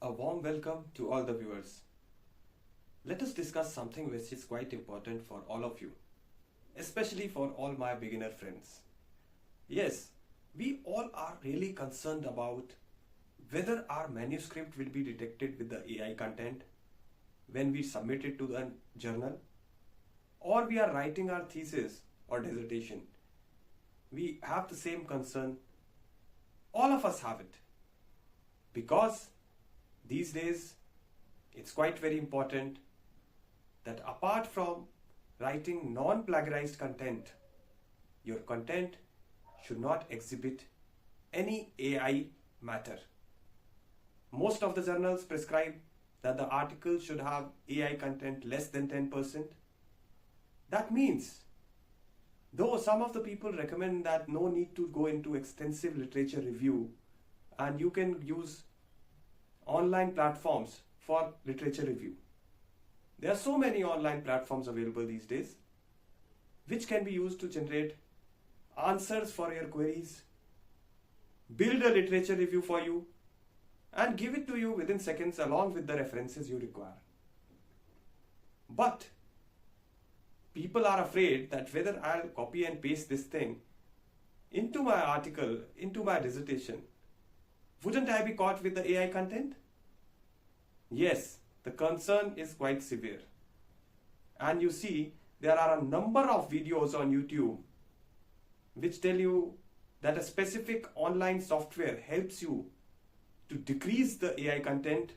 A warm welcome to all the viewers. Let us discuss something which is quite important for all of you, especially for all my beginner friends. Yes, we all are really concerned about whether our manuscript will be detected with the AI content when we submit it to the journal, or we are writing our thesis or dissertation. We have the same concern. All of us have it. Because these days it's quite very important that apart from writing non-plagiarized content, your content should not exhibit any AI matter. Most of the journals prescribe that the article should have AI content less than 10%. That means, though some of the people recommend that no need to go into extensive literature review and you can use online platforms for literature review. There are so many online platforms available these days which can be used to generate answers for your queries, build a literature review for you, and give it to you within seconds along with the references you require. But people are afraid that whether I'll copy and paste this thing into my article, into my dissertation, wouldn't I be caught with the AI content? Yes, the concern is quite severe. And you see, there are a number of videos on YouTube which tell you that a specific online software helps you to decrease the AI content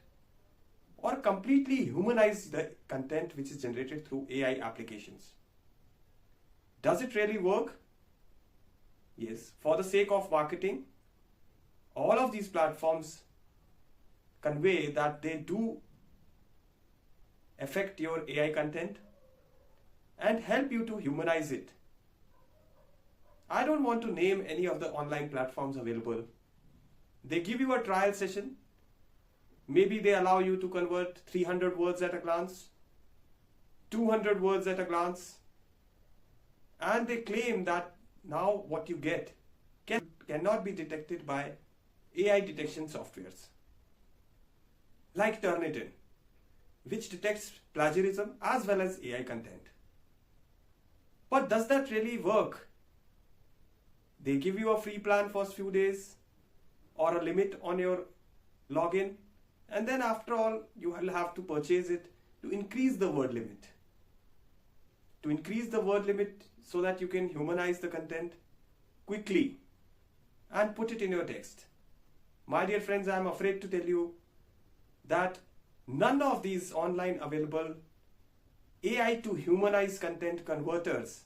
or completely humanize the content which is generated through AI applications. Does it really work? Yes, for the sake of marketing, all of these platforms convey that they do affect your AI content and help you to humanize it. I don't want to name any of the online platforms available. They give you a trial session. Maybe they allow you to convert 300 words at a glance, 200 words at a glance, and they claim that now what you get cannot be detected by AI detection softwares like Turnitin, which detects plagiarism as well as AI content. But does that really work? They give you a free plan for a few days or a limit on your login, and then after all you will have to purchase it to increase the word limit. To increase the word limit so that you can humanize the content quickly and put it in your text. My dear friends, I am afraid to tell you that none of these online available AI to humanize content converters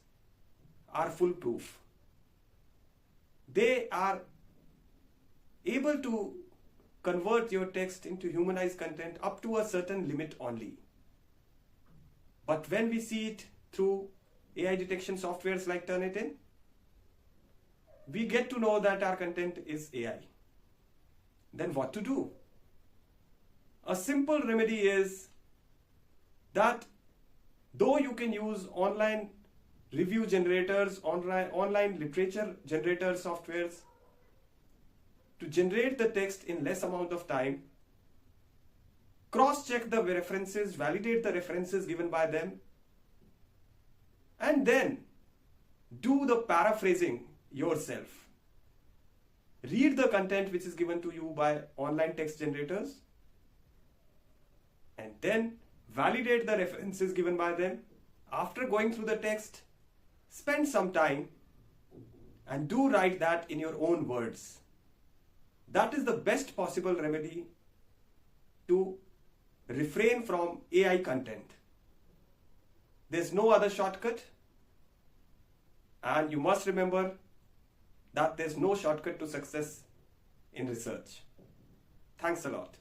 are foolproof. They are able to convert your text into humanized content up to a certain limit only. But when we see it through AI detection softwares like Turnitin, we get to know that our content is AI. Then what to do? A simple remedy is that though you can use online review generators, online literature generator softwares to generate the text in less amount of time, cross-check the references, validate the references given by them, and then do the paraphrasing yourself. Read the content which is given to you by online text generators and then validate the references given by them. After going through the text, spend some time and do write that in your own words. That is the best possible remedy to refrain from AI content. There's no other shortcut, and you must remember that there's no shortcut to success in research. Thanks a lot.